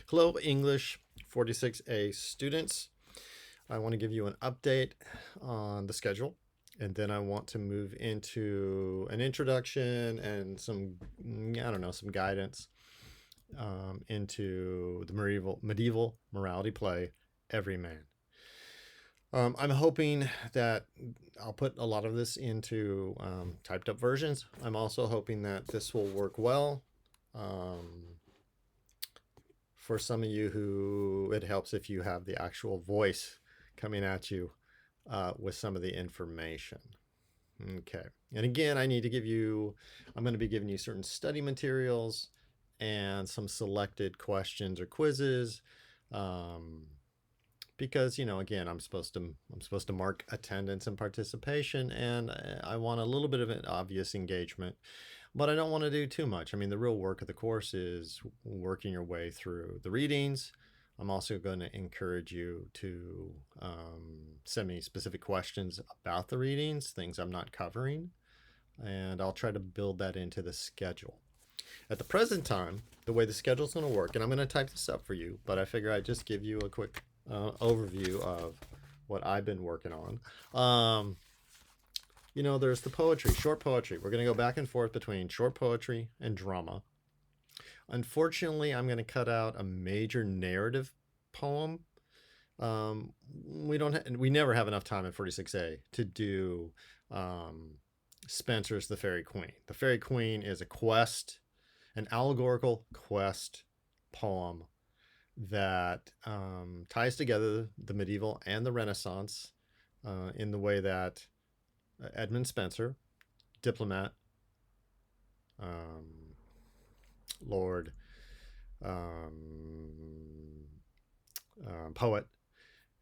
Hello, English 46A students. I want to give you an update on the schedule, and then I want to move into an introduction and some guidance into the medieval morality play, Everyman. I'm hoping that I'll put a lot of this into typed up versions. I'm also hoping that this will work well. For some of you who it helps if you have the actual voice coming at you with some of the information. Okay. And again, I'm going to be giving you certain study materials and some selected questions or quizzes. Because again, I'm supposed to mark attendance and participation, and I want a little bit of an obvious engagement, but I don't want to do too much. I mean, the real work of the course is working your way through the readings. I'm also going to encourage you to send me specific questions about the readings, things I'm not covering, and I'll try to build that into the schedule. At the present time, the way the schedule is going to work, and I'm going to type this up for you, but I figure I'd just give you a quick overview of what I've been working on. There's the poetry, short poetry. We're going to go back and forth between short poetry and drama. Unfortunately, I'm going to cut out a major narrative poem. We never have enough time in 46A to do Spenser's The Faerie Queene. The Faerie Queene is an allegorical quest poem that ties together the medieval and the Renaissance in the way that Edmund Spenser, diplomat, lord, poet,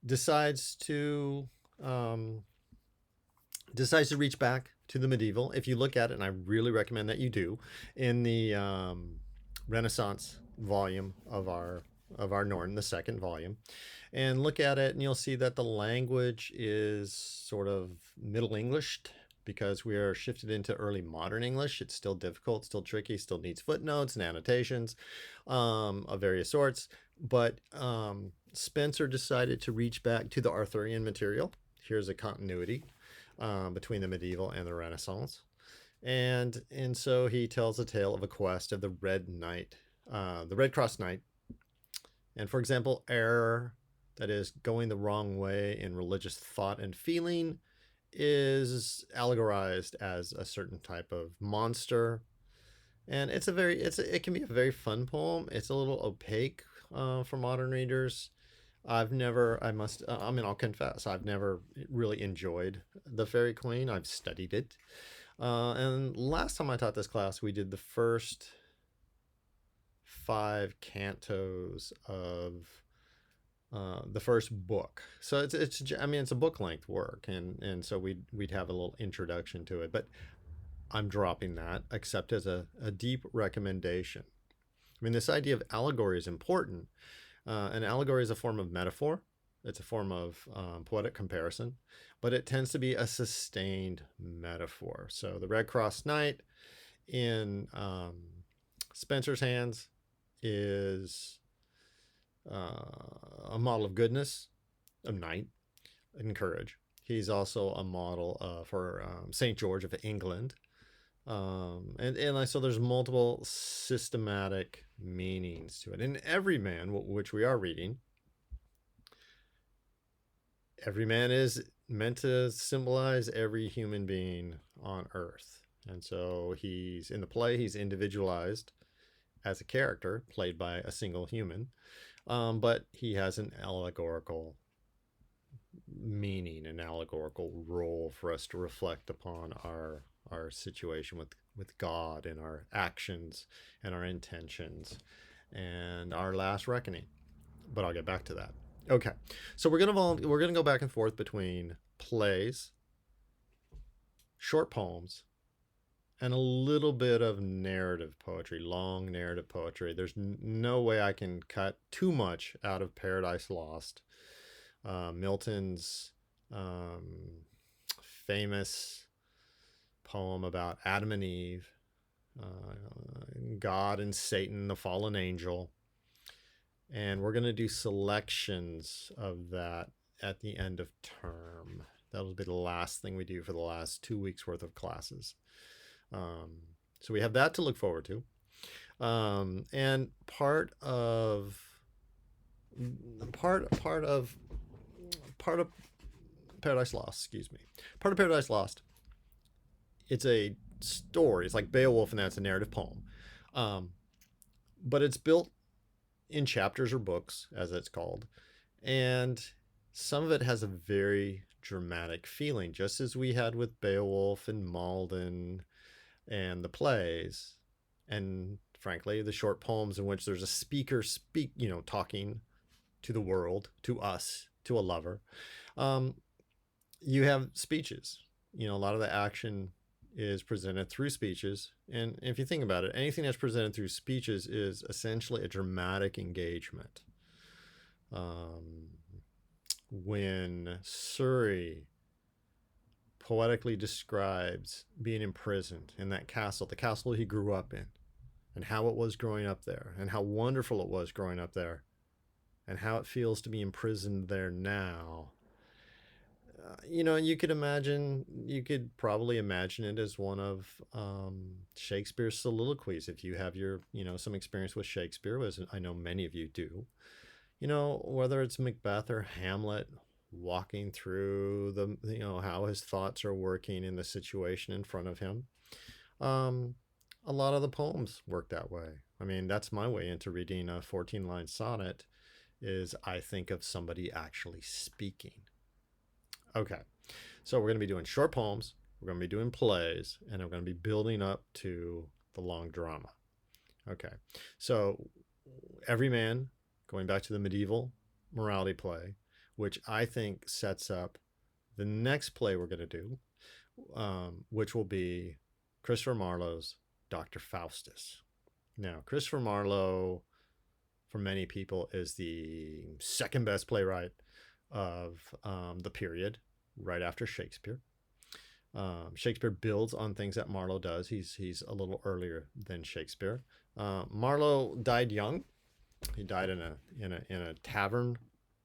decides to reach back to the medieval. If you look at it, and I really recommend that you do, in the Renaissance volume of our Norton, the second volume, and look at it, and you'll see that the language is sort of Middle English because we are shifted into early modern English. It's still difficult, still tricky, still needs footnotes and annotations of various sorts. But Spenser decided to reach back to the Arthurian material. Here's a continuity between the medieval and the Renaissance. And so he tells a tale of a quest of the Red Knight, the Red Cross Knight. And for example, error, that is going the wrong way in religious thought and feeling, is allegorized as a certain type of monster. And it can be a very fun poem. It's a little opaque for modern readers. I'll confess, I've never really enjoyed The Faerie Queene. I've studied it. And last time I taught this class, we did the first 5 cantos of the first book. So it's a book length work, and so we'd have a little introduction to it. But I'm dropping that, except as a deep recommendation. I mean, this idea of allegory is important. An allegory is a form of metaphor. It's a form of poetic comparison, but it tends to be a sustained metaphor. So the Red Cross Knight in Spenser's hands is a model of goodness, of knight, and courage. He's also a model for St. George of England. So there's multiple systematic meanings to it. And Everyman, which we are reading, Everyman is meant to symbolize every human being on earth. And so he's individualized as a character played by a single human, but he has an allegorical meaning, an allegorical role for us to reflect upon our situation with God and our actions and our intentions and our last reckoning. But I'll get back to that. Okay, so we're gonna go back and forth between plays, short poems, and a little bit of narrative poetry, long narrative poetry. There's no way I can cut too much out of Paradise Lost, Milton's famous poem about Adam and Eve, God and Satan, the fallen angel. And we're going to do selections of that at the end of term. That'll be the last thing we do for the last 2 weeks worth of classes. So we have that to look forward to. And part of Paradise Lost, excuse me. Part of Paradise Lost, it's a story. It's like Beowulf, and that's a narrative poem. But it's built in chapters or books, as it's called. And some of it has a very dramatic feeling, just as we had with Beowulf and Malden and the plays, and frankly, the short poems in which there's a speaker talking to the world, to us, to a lover. You have speeches. A lot of the action is presented through speeches. And if you think about it, anything that's presented through speeches is essentially a dramatic engagement. When Surrey poetically describes being imprisoned in that castle, the castle he grew up in, and how it was growing up there, and how wonderful it was growing up there, and how it feels to be imprisoned there now. You could probably imagine it as one of Shakespeare's soliloquies. If you have some experience with Shakespeare, as I know many of you do, whether it's Macbeth or Hamlet, walking through how his thoughts are working in the situation in front of him. A lot of the poems work that way. I mean, that's my way into reading a 14-line sonnet, is I think of somebody actually speaking. Okay, so we're going to be doing short poems, we're going to be doing plays, and we're going to be building up to the long drama. Okay, so Everyman, going back to the medieval morality play, which I think sets up the next play we're going to do, which will be Christopher Marlowe's Dr. Faustus. Now, Christopher Marlowe, for many people, is the second best playwright of the period, right after Shakespeare. Shakespeare builds on things that Marlowe does. He's a little earlier than Shakespeare. Marlowe died young. He died in a tavern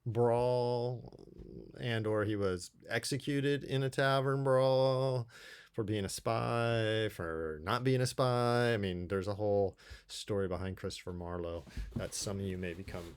brawl, or he was executed in a tavern brawl for being a spy, for not being a spy. I mean, there's a whole story behind Christopher Marlowe that some of you may become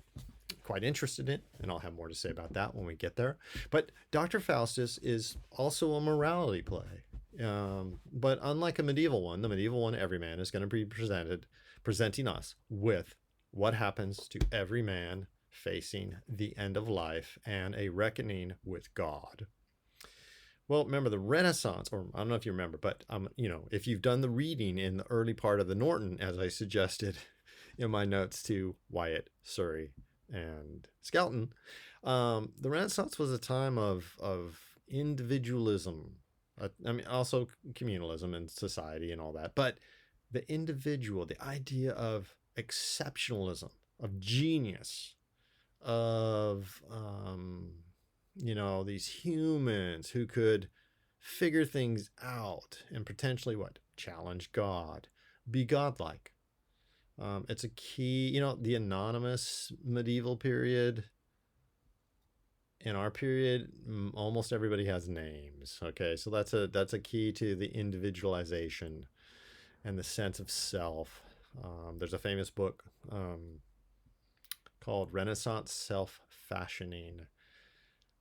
quite interested in, and I'll have more to say about that when we get there. But Dr. Faustus is also a morality play. But unlike a medieval one, the medieval one, Everyman, is going to be presenting us with what happens to every man facing the end of life and a reckoning with God. Well, remember the Renaissance, or I don't know if you remember, but if you've done the reading in the early part of the Norton, as I suggested in my notes to Wyatt, Surrey, and Skelton, the Renaissance was a time of individualism. Also communalism and society and all that, but the individual, the idea of exceptionalism, of genius, of these humans who could figure things out and potentially challenge God, be godlike. It's a key, the anonymous medieval period. In our period, almost everybody has names. Okay, so that's a key to the individualization and the sense of self. There's a famous book called Renaissance Self-Fashioning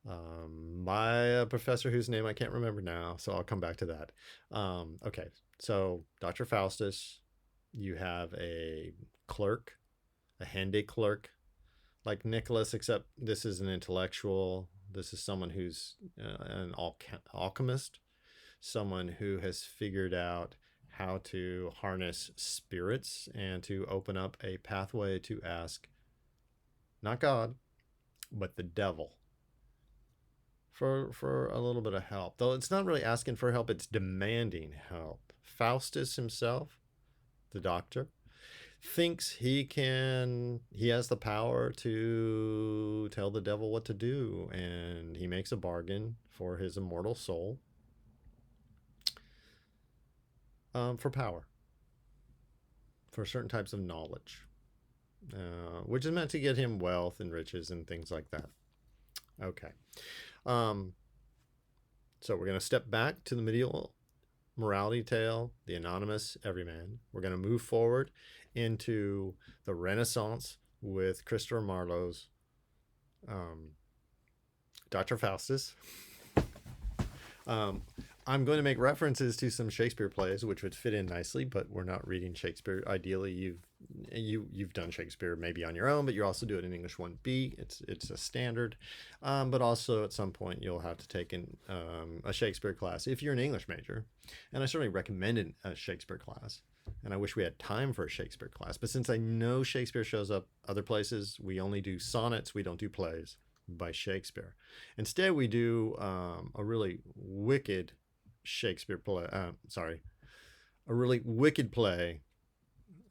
by a professor whose name I can't remember now, so I'll come back to that. Okay, so Dr. Faustus, you have a clerk, a handy clerk, like Nicholas, except this is an intellectual. This is someone who's an alchemist, someone who has figured out how to harness spirits and to open up a pathway to ask not God, but the devil for a little bit of help. Though it's not really asking for help, it's demanding help. Faustus himself, the doctor, thinks he has the power to tell the devil what to do, and he makes a bargain for his immortal soul, for power, for certain types of knowledge. which is meant to get him wealth and riches and things like that. Okay. Um, so we're going to step back to the medieval morality tale, the anonymous everyman. We're going to move forward into the Renaissance with Christopher Marlowe's Dr. Faustus. I'm going to make references to some Shakespeare plays, which would fit in nicely, but we're not reading Shakespeare. Ideally, you've done Shakespeare maybe on your own, but you also do it in English 1B. It's a standard, but also at some point you'll have to take a Shakespeare class if you're an English major, and I certainly recommend a Shakespeare class. And I wish we had time for a Shakespeare class, but since I know Shakespeare shows up other places, we only do sonnets. We don't do plays by Shakespeare. Instead, we do a really wicked Shakespeare play. A really wicked play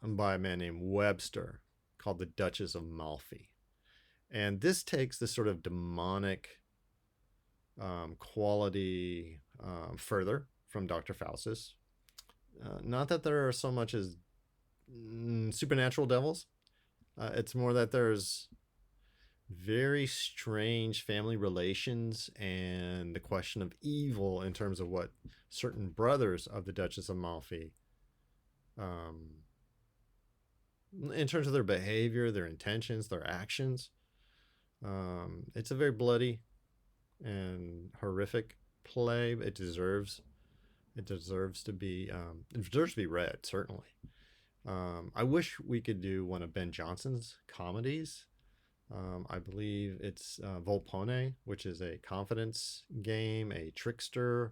by a man named Webster called The Duchess of Malfi. And this takes this sort of demonic quality further from Dr. Faustus. Not that there are so much as supernatural devils. It's more that there's very strange family relations and the question of evil in terms of what certain brothers of the Duchess of Malfi, in terms of their behavior, their intentions, their actions. It's a very bloody and horrific play. It deserves to be read, certainly. I wish we could do one of Ben Jonson's comedies. I believe it's Volpone, which is a confidence game, a trickster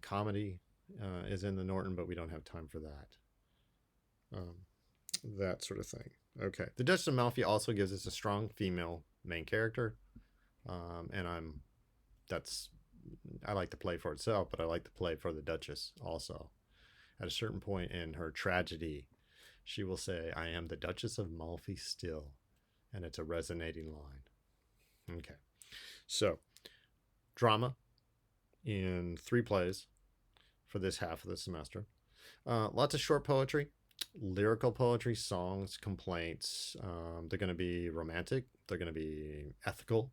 comedy, is in the Norton, but we don't have time for that. That sort of thing. Okay. The Duchess of Malfi also gives us a strong female main character, and I like the play for itself, but I like the play for the Duchess also. At a certain point in her tragedy, she will say, "I am the Duchess of Malfi still," and it's a resonating line. Okay. So, drama in 3 plays for this half of the semester. Lots of short poetry, lyrical poetry, songs, complaints. They're going to be romantic. They're going to be ethical.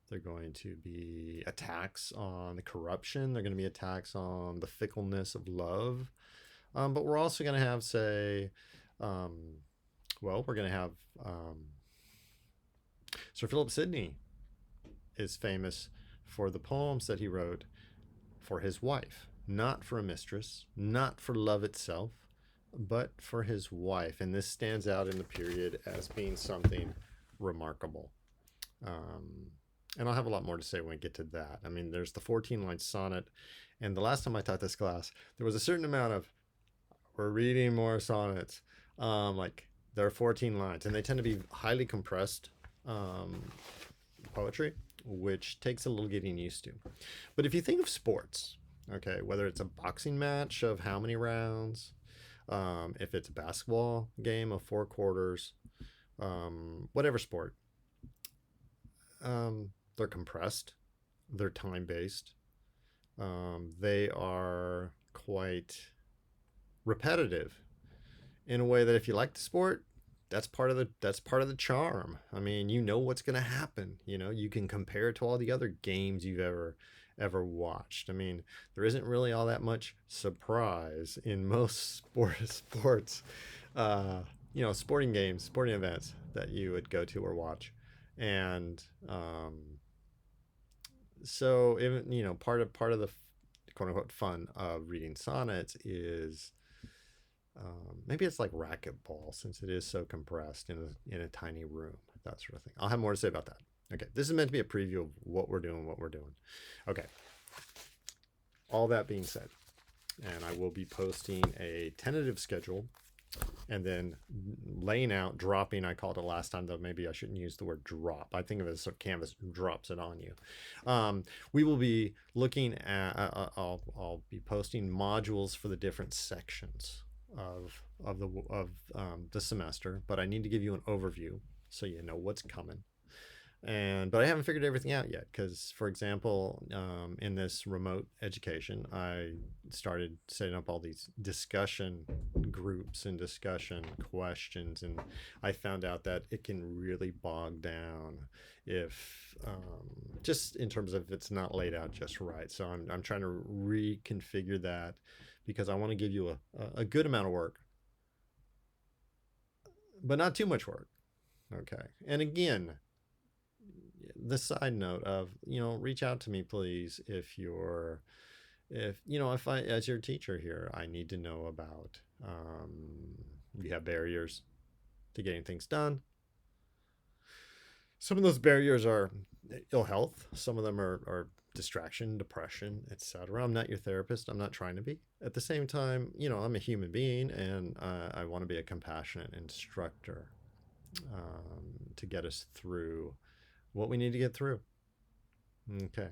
They're going to be attacks on the corruption. They're going to be attacks on the fickleness of love. But we're also going to have, say, we're going to have Sir Philip Sidney is famous for the poems that he wrote for his wife, not for a mistress, not for love itself, but for his wife. And this stands out in the period as being something remarkable. And I'll have a lot more to say when we get to that. I mean, there's the 14-line sonnet. And the last time I taught this class, there was a certain amount of, we're reading more sonnets. Like, there are 14 lines, and they tend to be highly compressed poetry, which takes a little getting used to. But if you think of sports, okay, whether it's a boxing match of how many rounds, if it's a basketball game of 4 quarters, whatever sport, they're compressed, they're time-based, they are quite repetitive in a way that if you like the sport, that's part of the charm. I mean, you know what's going to happen. You know, you can compare it to all the other games you've ever watched. I mean, there isn't really all that much surprise in most sports, sporting games, sporting events that you would go to or watch. And so even, part of the quote unquote fun of reading sonnets is maybe it's like racquetball, since it is so compressed in a tiny room, that sort of thing. I'll have more to say about that. Okay, this is meant to be a preview of what we're doing. Okay, all that being said, and I will be posting a tentative schedule and then laying out, dropping, I called it last time, though maybe I shouldn't use the word drop. I think of it as sort of Canvas drops it on you. We will be looking at, I'll be posting modules for the different sections of the semester, but I need to give you an overview so you know what's coming. But I haven't figured everything out yet because, for example, in this remote education, I started setting up all these discussion groups and discussion questions, and I found out that it can really bog down if just in terms of it's not laid out just right. So I'm trying to reconfigure that because I want to give you a good amount of work, but not too much work. Okay. And again, the side note of, reach out to me, please, if I, as your teacher here, I need to know about, you have barriers to getting things done. Some of those barriers are ill health. Some of them are distraction, depression, etc. I'm not your therapist. I'm not trying to be. At the same time, I'm a human being, and I want to be a compassionate instructor, to get us through what we need to get through. Okay.